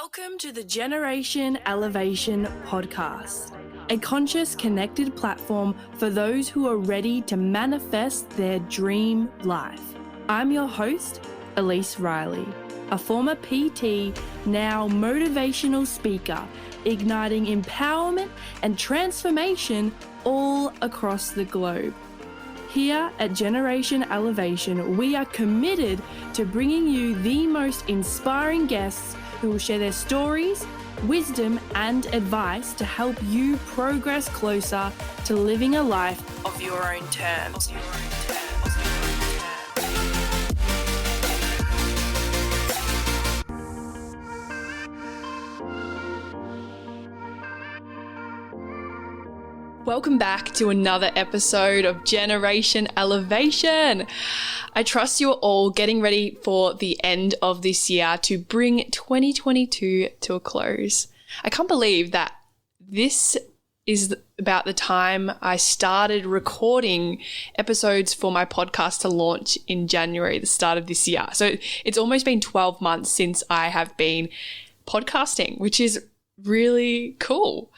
Welcome to the Generation Elevation podcast, a conscious, connected platform for those who are ready to manifest their dream life. I'm your host, Elise Riley, a former PT, now motivational speaker, igniting empowerment and transformation all across the globe. Here at Generation Elevation, we are committed to bringing you the most inspiring guests who will share their stories, wisdom, and advice to help you progress closer to living a life of your own terms. Welcome back to another episode of Generation Elevation. I trust you are all getting ready for the end of this year to bring 2022 to a close. I can't believe that this is about the time I started recording episodes for my podcast to launch in January, the start of this year. So it's almost been 12 months since I have been podcasting, which is really cool.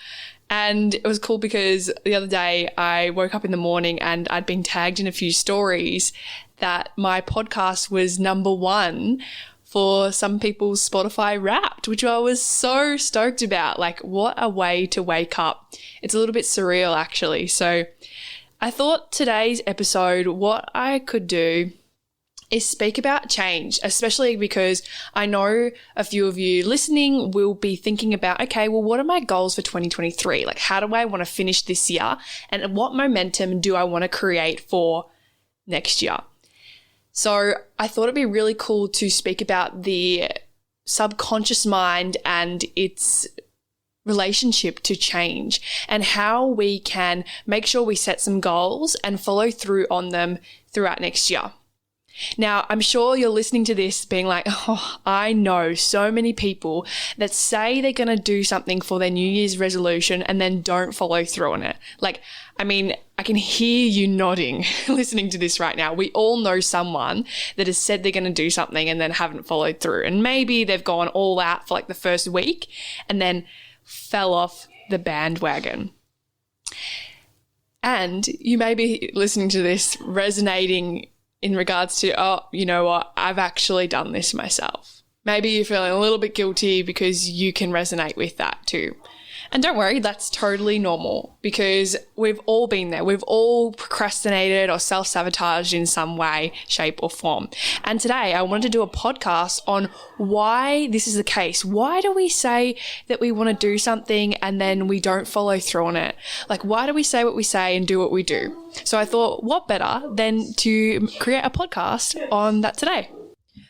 And it was cool because the other day I woke up in the morning and I'd been tagged in a few stories that my podcast was number one for some people's Spotify Wrapped, which I was so stoked about. Like, what a way to wake up. It's a little bit surreal, actually. So I thought today's episode, what I could do is speak about change, especially because I know a few of you listening will be thinking about, okay, well, what are my goals for 2023? Like, how do I want to finish this year? And what momentum do I want to create for next year? So I thought it'd be really cool to speak about the subconscious mind and its relationship to change and how we can make sure we set some goals and follow through on them throughout next year. Now, I'm sure you're listening to this being like, oh, I know so many people that say they're going to do something for their New Year's resolution and then don't follow through on it. Like, I mean, I can hear you nodding listening to this right now. We all know someone that has said they're going to do something and then haven't followed through. And maybe they've gone all out for like the first week and then fell off the bandwagon. And you may be listening to this resonating in regards to, oh, you know what, I've actually done this myself. Maybe you're feeling a little bit guilty because you can resonate with that too. And don't worry, that's totally normal because we've all been there. We've all procrastinated or self-sabotaged in some way, shape or form. And today I wanted to do a podcast on why this is the case. Why do we say that we want to do something and then we don't follow through on it? Like, why do we say what we say and do what we do? So I thought, what better than to create a podcast on that today?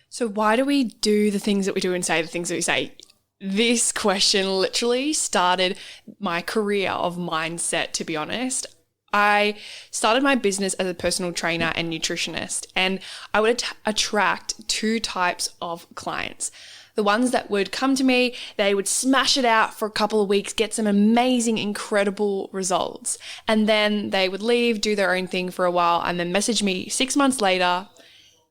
So why do we do the things that we do and say the things that we say? This question literally started my career of mindset, to be honest. I started my business as a personal trainer and nutritionist, and I would attract two types of clients. The ones that would come to me, they would smash it out for a couple of weeks, get some amazing, incredible results, and then they would leave, do their own thing for a while, and then message me 6 months later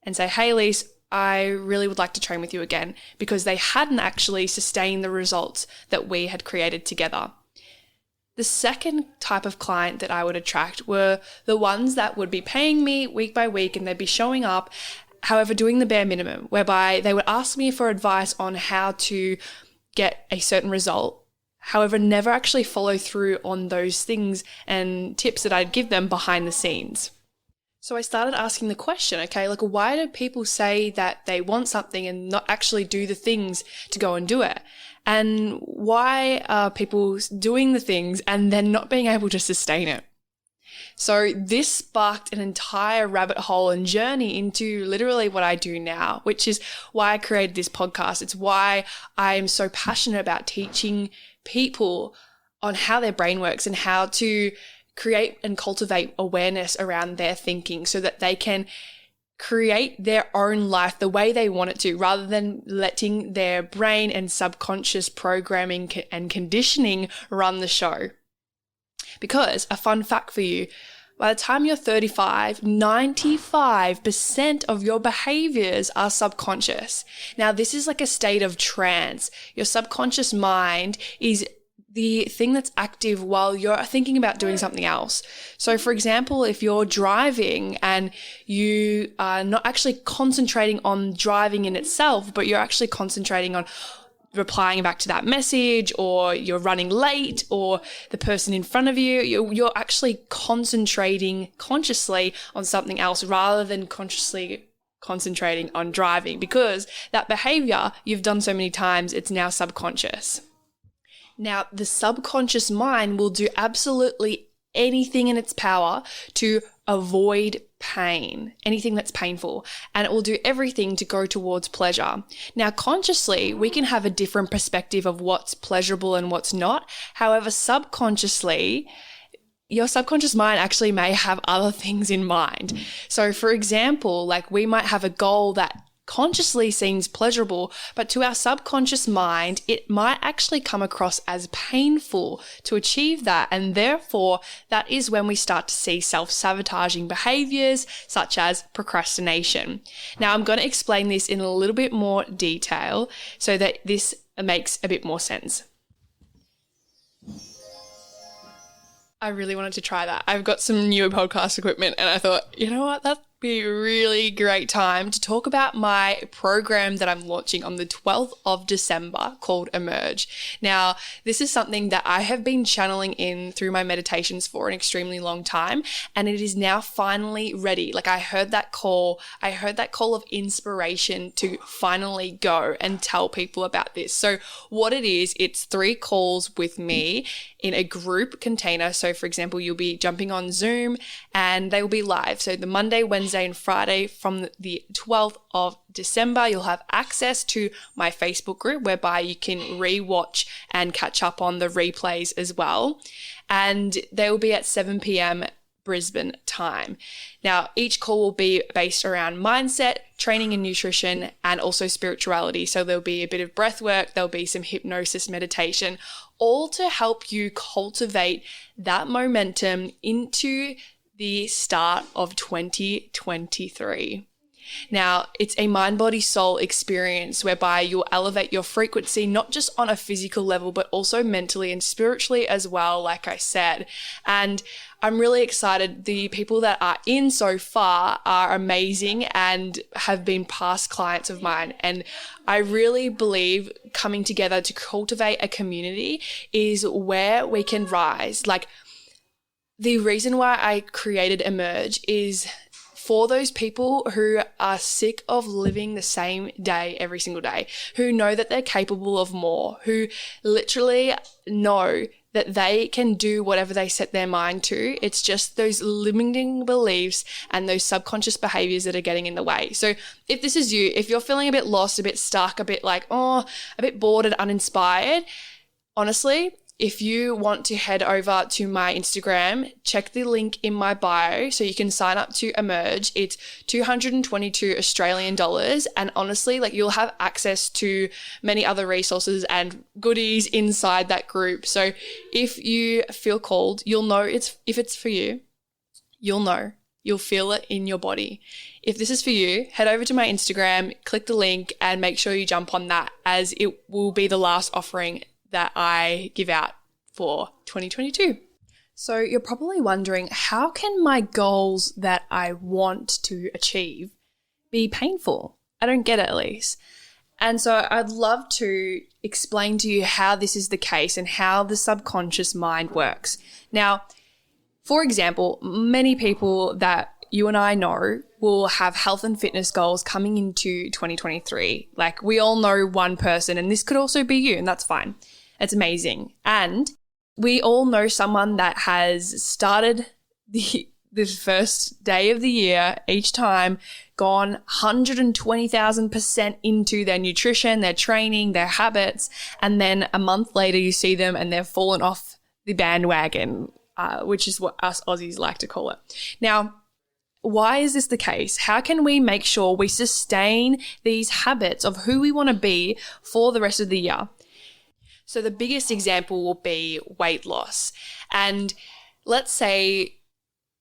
and say, hey, Elise, I really would like to train with you again, because they hadn't actually sustained the results that we had created together. The second type of client that I would attract were the ones that would be paying me week by week and they'd be showing up, however, doing the bare minimum, whereby they would ask me for advice on how to get a certain result, however, never actually follow through on those things and tips that I'd give them behind the scenes. So I started asking the question, okay, like, why do people say that they want something and not actually do the things to go and do it? And why are people doing the things and then not being able to sustain it? So this sparked an entire rabbit hole and journey into literally what I do now, which is why I created this podcast. It's why I am so passionate about teaching people on how their brain works and how to create and cultivate awareness around their thinking so that they can create their own life the way they want it to, rather than letting their brain and subconscious programming and conditioning run the show. Because a fun fact for you, By the time you're 35, 95% of your behaviors are subconscious. Now, this is like a state of trance. Your subconscious mind is the thing that's active while you're thinking about doing something else. So for example, if you're driving and you are not actually concentrating on driving in itself, but you're actually concentrating on replying back to that message, or you're running late, or the person in front of you, you're actually concentrating consciously on something else rather than consciously concentrating on driving, because that behavior you've done so many times, it's now subconscious. Now, the subconscious mind will do absolutely anything in its power to avoid pain, anything that's painful, and it will do everything to go towards pleasure. Now, consciously, we can have a different perspective of what's pleasurable and what's not. However, subconsciously, your subconscious mind actually may have other things in mind. So, for example, like we might have a goal that consciously seems pleasurable, but to our subconscious mind, it might actually come across as painful to achieve that. And therefore, that is when we start to see self-sabotaging behaviors such as procrastination. Now, I'm going to explain this in a little bit more detail so that this makes a bit more sense. I really wanted to try that. I've got some newer podcast equipment and I thought, you know what, that'd be a really great time to talk about my program that I'm launching on the 12th of December called Emerge. Now, this is something that I have been channeling in through my meditations for an extremely long time, and it is now finally ready. Like I heard that call of inspiration to finally go and tell people about this. So what it is, it's 3 calls with me in a group container. So for example, you'll be jumping on Zoom and they will be live. So the Monday, Wednesday and Friday from the 12th of December, you'll have access to my Facebook group whereby you can re-watch and catch up on the replays as well. And they will be at 7 p.m. Brisbane time. Now, each call will be based around mindset, training and nutrition, and also spirituality. So there'll be a bit of breath work, there'll be some hypnosis meditation, all to help you cultivate that momentum into the start of 2023. Now, it's a mind, body, soul experience whereby you'll elevate your frequency, not just on a physical level, but also mentally and spiritually as well, like I said. And I'm really excited. The people that are in so far are amazing and have been past clients of mine. And I really believe coming together to cultivate a community is where we can rise. Like, the reason why I created Emerge is for those people who are sick of living the same day every single day, who know that they're capable of more, who literally know that they can do whatever they set their mind to. It's just those limiting beliefs and those subconscious behaviors that are getting in the way. So if this is you, if you're feeling a bit lost, a bit stuck, a bit like, a bit bored and uninspired, honestly, if you want to head over to my Instagram, check the link in my bio so you can sign up to Emerge. It's 222 Australian dollars. And honestly, like, you'll have access to many other resources and goodies inside that group. So if you feel called, you'll know if it's for you, you'll know. You'll feel it in your body. If this is for you, head over to my Instagram, click the link and make sure you jump on that, as it will be the last offering that I give out for 2022. So you're probably wondering, how can my goals that I want to achieve be painful? I don't get it, Elise. And so I'd love to explain to you how this is the case and how the subconscious mind works. Now, for example, many people that you and I know will have health and fitness goals coming into 2023. Like, we all know one person, and this could also be you, and that's fine. It's amazing. And we all know someone that has started the first day of the year each time, gone 120,000% into their nutrition, their training, their habits, and then a month later you see them and they've fallen off the bandwagon, which is what us Aussies like to call it. Now, why is this the case? How can we make sure we sustain these habits of who we want to be for the rest of the year? So the biggest example will be weight loss. And let's say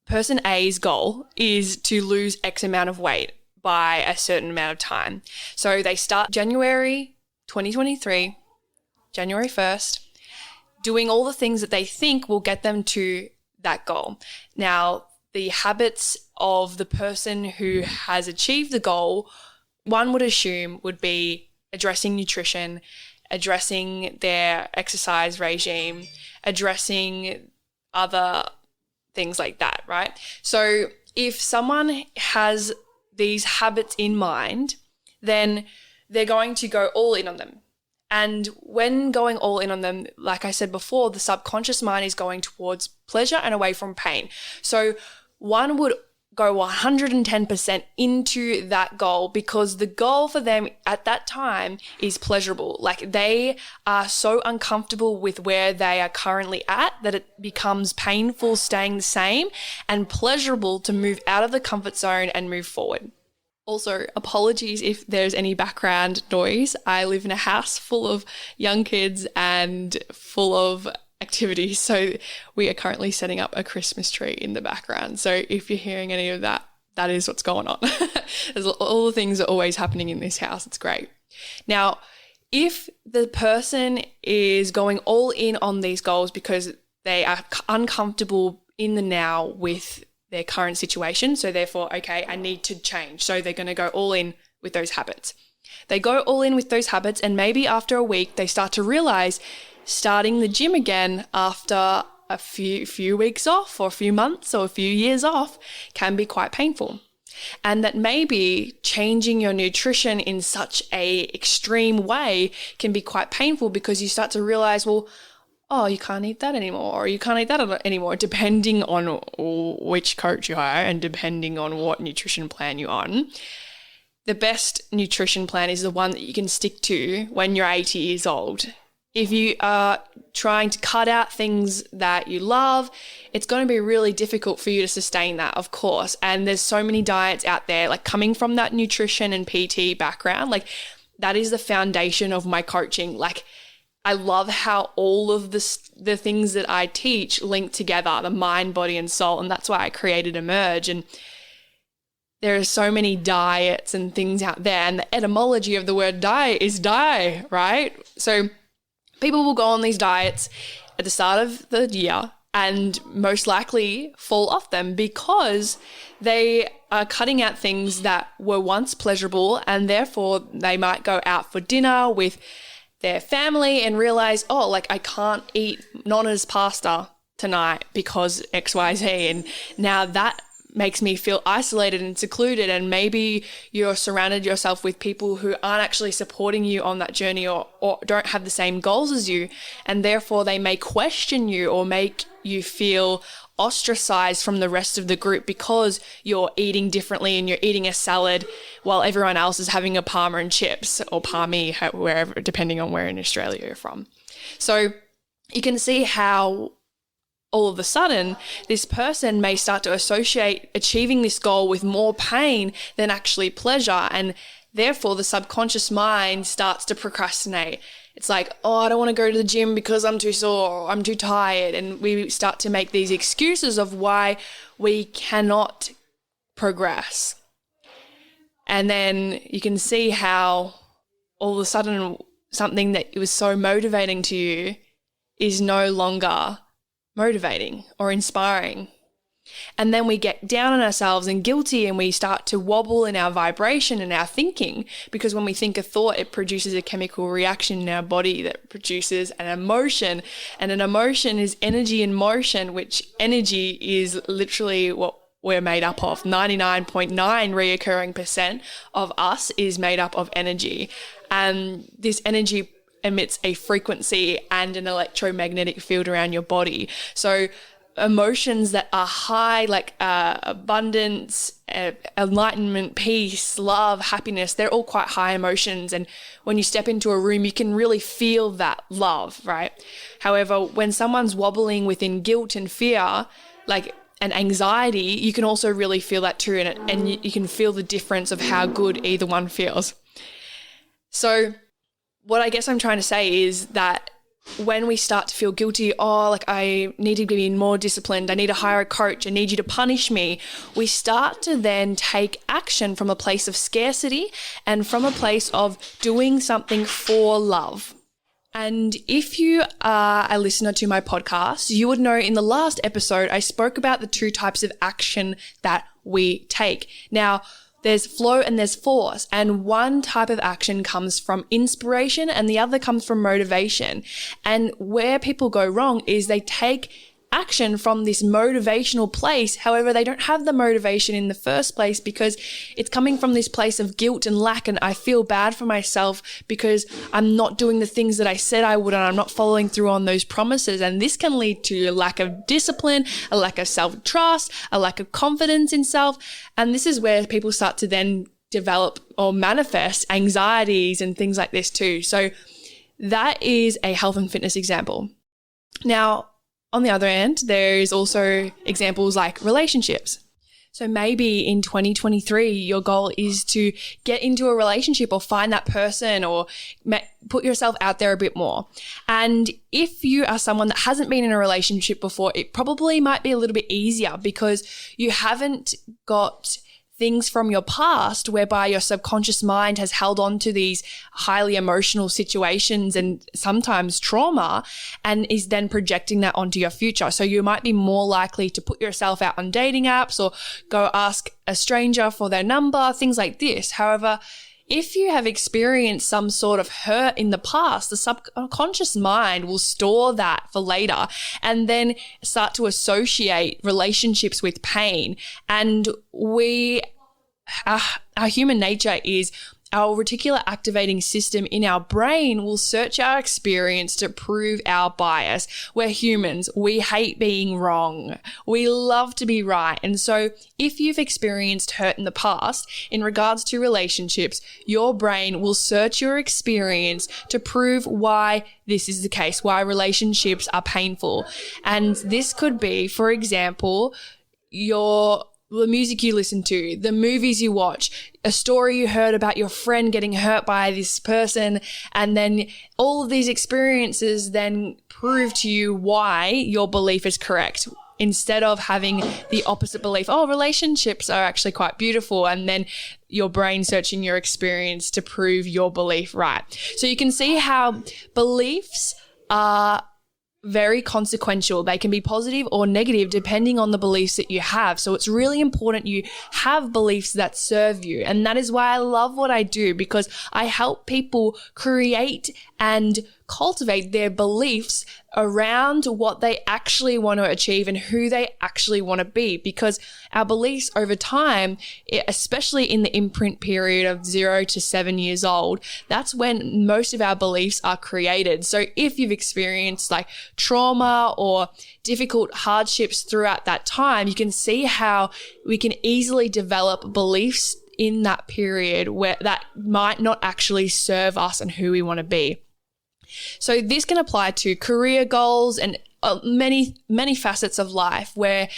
person A's goal is to lose X amount of weight by a certain amount of time. So they start January 2023, January 1st, doing all the things that they think will get them to that goal. Now, the habits of the person who has achieved the goal, one would assume would be addressing nutrition, addressing their exercise regime, addressing other things like that, right? So if someone has these habits in mind, then they're going to go all in on them. And when going all in on them, like I said before, the subconscious mind is going towards pleasure and away from pain. So one would go 110% into that goal because the goal for them at that time is pleasurable. Like they are so uncomfortable with where they are currently at that it becomes painful staying the same and pleasurable to move out of the comfort zone and move forward. Also, apologies if there's any background noise. I live in a house full of young kids and full of activities. So we are currently setting up a Christmas tree in the background. So if you're hearing any of that, that is what's going on. There's all the things are always happening in this house. It's great. Now, if the person is going all in on these goals because they are uncomfortable in the now with their current situation, so therefore, okay, I need to change. So they're going to go all in with those habits. They go all in with those habits, and maybe after a week, they start to realize starting the gym again after a few weeks off or a few months or a few years off can be quite painful. And that maybe changing your nutrition in such a extreme way can be quite painful because you start to realize, well, oh, you can't eat that anymore, or you can't eat that anymore, depending on which coach you hire and depending on what nutrition plan you're on. The best nutrition plan is the one that you can stick to when you're 80 years old. If you are trying to cut out things that you love, it's going to be really difficult for you to sustain that, of course. And there's so many diets out there, like coming from that nutrition and PT background, like that is the foundation of my coaching. Like I love how all of the things that I teach link together, the mind, body, and soul. And that's why I created Emerge. And there are so many diets and things out there. And the etymology of the word diet is die, right? So people will go on these diets at the start of the year and most likely fall off them because they are cutting out things that were once pleasurable, and therefore they might go out for dinner with their family and realize, oh, like I can't eat Nonna's pasta tonight because XYZ. And now that makes me feel isolated and secluded, and maybe you're surrounded yourself with people who aren't actually supporting you on that journey or don't have the same goals as you, and therefore they may question you or make you feel ostracized from the rest of the group because you're eating differently and you're eating a salad while everyone else is having a parma and chips or palmy, wherever, depending on where in Australia you're from. So you can see how all of a sudden, this person may start to associate achieving this goal with more pain than actually pleasure. And therefore, the subconscious mind starts to procrastinate. It's like, oh, I don't want to go to the gym because I'm too sore or I'm too tired. And we start to make these excuses of why we cannot progress. And then you can see how all of a sudden something that was so motivating to you is no longer motivating or inspiring. And then we get down on ourselves and guilty, and we start to wobble in our vibration and our thinking, because when we think a thought, it produces a chemical reaction in our body that produces an emotion, and an emotion is energy in motion, which energy is literally what we're made up of. 99.9 reoccurring % of us is made up of energy, and this energy emits a frequency and an electromagnetic field around your body. So emotions that are high, like abundance, enlightenment, peace, love, happiness, they're all quite high emotions. And when you step into a room, you can really feel that love, right? However, when someone's wobbling within guilt and fear, like and anxiety, you can also really feel that too. And you can feel the difference of how good either one feels. So what I guess I'm trying to say is that when we start to feel guilty, oh, like I need to be more disciplined, I need to hire a coach, I need you to punish me, we start to then take action from a place of scarcity and from a place of doing something for love. And if you are a listener to my podcast, you would know in the last episode, I spoke about the two types of action that we take. Now, there's flow and there's force, and one type of action comes from inspiration and the other comes from motivation. And where people go wrong is they take action from this motivational place. However, they don't have the motivation in the first place because it's coming from this place of guilt and lack, and I feel bad for myself because I'm not doing the things that I said I would and I'm not following through on those promises. And this can lead to a lack of discipline, a lack of self-trust, a lack of confidence in self. And this is where people start to then develop or manifest anxieties and things like this too. So that is a health and fitness example. Now, on the other end, there's also examples like relationships. So maybe in 2023, your goal is to get into a relationship or find that person or put yourself out there a bit more. And if you are someone that hasn't been in a relationship before, it probably might be a little bit easier because you haven't got things from your past whereby your subconscious mind has held on to these highly emotional situations and sometimes trauma and is then projecting that onto your future. So you might be more likely to put yourself out on dating apps or go ask a stranger for their number, things like this. However, if you have experienced some sort of hurt in the past, the subconscious mind will store that for later and then start to associate relationships with pain. And our human nature is our reticular activating system in our brain will search our experience to prove our bias. We're humans. We hate being wrong. We love to be right. And so if you've experienced hurt in the past in regards to relationships, your brain will search your experience to prove why this is the case, why relationships are painful. And this could be, for example, the music you listen to, the movies you watch, a story you heard about your friend getting hurt by this person, and then all of these experiences then prove to you why your belief is correct instead of having the opposite belief, oh, relationships are actually quite beautiful, and then your brain searching your experience to prove your belief right. So you can see how beliefs are very consequential. They can be positive or negative depending on the beliefs that you have. So it's really important you have beliefs that serve you. And that is why I love what I do, because I help people create and cultivate their beliefs around what they actually want to achieve and who they actually want to be. Because our beliefs over time, especially in the imprint period of 0 to 7 years old, that's when most of our beliefs are created. So if you've experienced like trauma or difficult hardships throughout that time, you can see how we can easily develop beliefs in that period where that might not actually serve us and who we want to be. So this can apply to career goals and many, many facets of life, where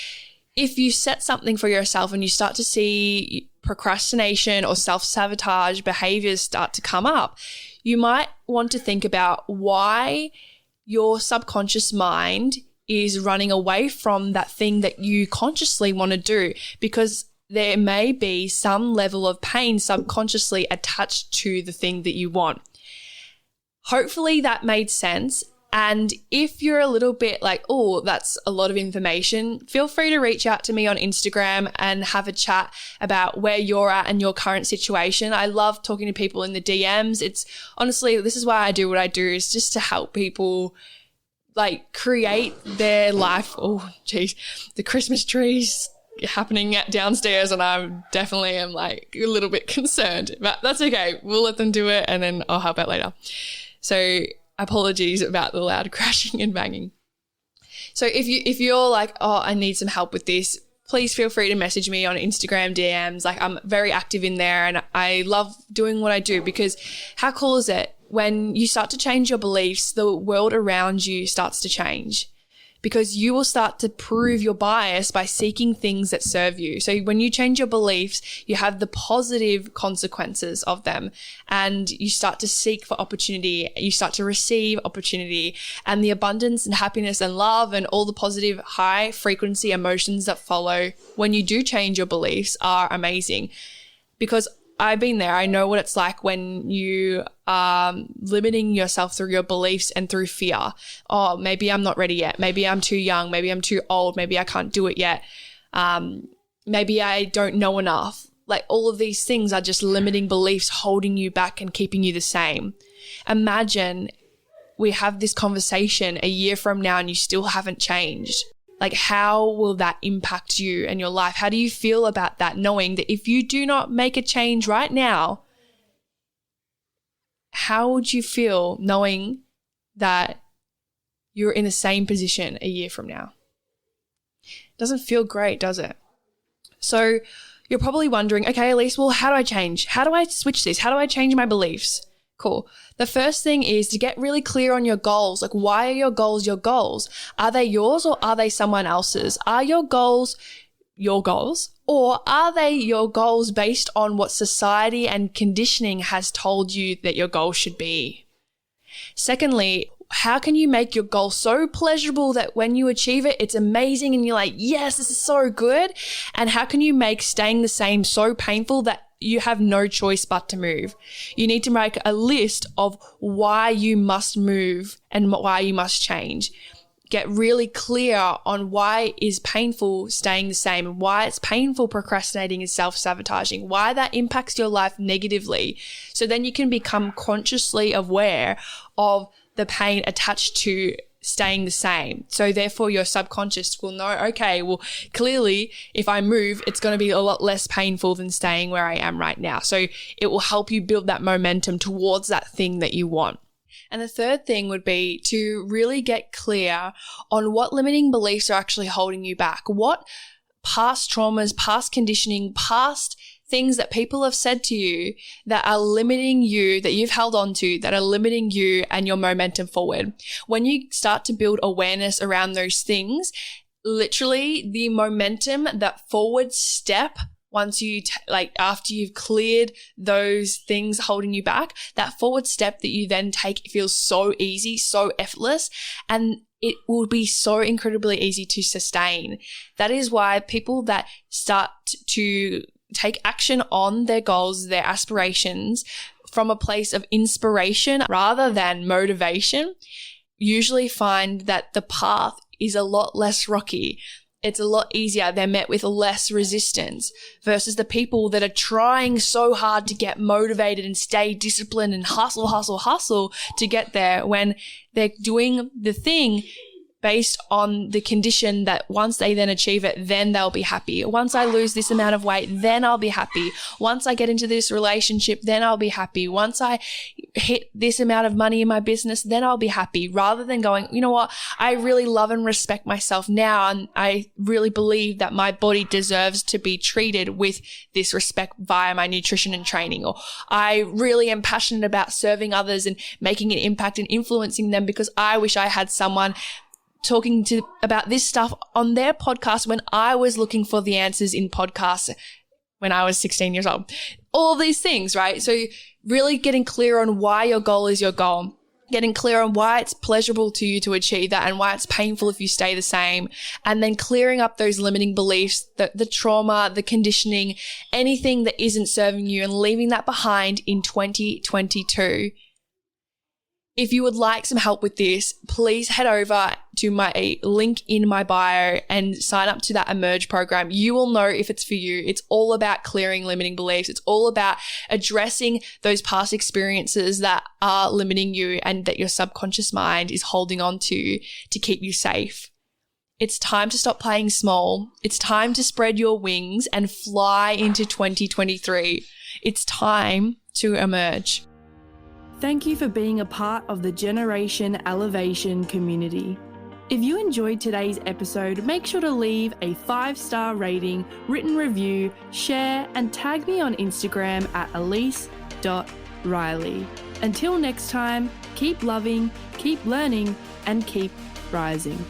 if you set something for yourself and you start to see procrastination or self-sabotage behaviors start to come up, you might want to think about why your subconscious mind is running away from that thing that you consciously want to do, because there may be some level of pain subconsciously attached to the thing that you want. Hopefully that made sense. And if you're a little bit like, oh, that's a lot of information, feel free to reach out to me on Instagram and have a chat about where you're at and your current situation. I love talking to people in the DMs. It's honestly, this is why I do what I do, is just to help people like create their life. Oh, geez, the Christmas trees happening downstairs, and I definitely am like a little bit concerned, but that's okay. We'll let them do it and then I'll help out later. So apologies about the loud crashing and banging. So if you're like, oh, I need some help with this, please feel free to message me on Instagram DMs. Like, I'm very active in there and I love doing what I do, because how cool is it when you start to change your beliefs, the world around you starts to change. because you will start to prove your bias by seeking things that serve you. So when you change your beliefs, you have the positive consequences of them, and you start to seek for opportunity. You start to receive opportunity, and the abundance and happiness and love and all the positive high frequency emotions that follow when you do change your beliefs are amazing. Because I've been there. I know what it's like when you are limiting yourself through your beliefs and through fear. Oh, maybe I'm not ready yet. Maybe I'm too young. Maybe I'm too old. Maybe I can't do it yet. Maybe I don't know enough. Like, all of these things are just limiting beliefs holding you back and keeping you the same. Imagine we have this conversation a year from now and you still haven't changed. Like, how will that impact you and your life? How do you feel about that, knowing that if you do not make a change right now, how would you feel knowing that you're in the same position a year from now? It doesn't feel great, does it? So you're probably wondering, okay, Elise, well, how do I change? How do I switch this? How do I change my beliefs? Cool. The first thing is to get really clear on your goals. Like, why are your goals your goals? Are they yours or are they someone else's? Are your goals your goals, or are they your goals based on what society and conditioning has told you that your goal should be? Secondly, how can you make your goal so pleasurable that when you achieve it, it's amazing and you're like, yes, this is so good? And how can you make staying the same so painful that you have no choice but to move? You need to make a list of why you must move and why you must change. Get really clear on why is painful staying the same, and why it's painful procrastinating and self-sabotaging, why that impacts your life negatively. So then you can become consciously aware of the pain attached to staying the same. So therefore your subconscious will know, okay, well, clearly if I move, it's going to be a lot less painful than staying where I am right now. So it will help you build that momentum towards that thing that you want. And the third thing would be to really get clear on what limiting beliefs are actually holding you back. What past traumas, past conditioning, past things that people have said to you that are limiting you, that you've held on to, that are limiting you and your momentum forward. When you start to build awareness around those things, literally the momentum, that forward step, once you after you've cleared those things holding you back, that forward step that you then take feels so easy, so effortless, and it will be so incredibly easy to sustain. That is why people that start to take action on their goals, their aspirations from a place of inspiration rather than motivation, usually find that the path is a lot less rocky. It's a lot easier. They're met with less resistance versus the people that are trying so hard to get motivated and stay disciplined and hustle to get there, when they're doing the thing based on the condition that once they then achieve it, then they'll be happy. Once I lose this amount of weight, then I'll be happy. Once I get into this relationship, then I'll be happy. Once I hit this amount of money in my business, then I'll be happy. Rather than going, you know what, I really love and respect myself now, and I really believe that my body deserves to be treated with this respect via my nutrition and training. Or I really am passionate about serving others and making an impact and influencing them because I wish I had someone talking about this stuff on their podcast when I was looking for the answers in podcasts when I was 16 years old. All these things, right? So really getting clear on why your goal is your goal, getting clear on why it's pleasurable to you to achieve that and why it's painful if you stay the same, and then clearing up those limiting beliefs, the trauma, the conditioning, anything that isn't serving you, and leaving that behind in 2022. If you would like some help with this, please head over to my link in my bio and sign up to that Emerge program. You will know if it's for you. It's all about clearing limiting beliefs. It's all about addressing those past experiences that are limiting you and that your subconscious mind is holding on to keep you safe. It's time to stop playing small. It's time to spread your wings and fly into 2023. It's time to emerge. Thank you for being a part of the Generation Elevation community. If you enjoyed today's episode, make sure to leave a 5-star rating, written review, share, and tag me on Instagram at elise.riley. Until next time, keep loving, keep learning, and keep rising.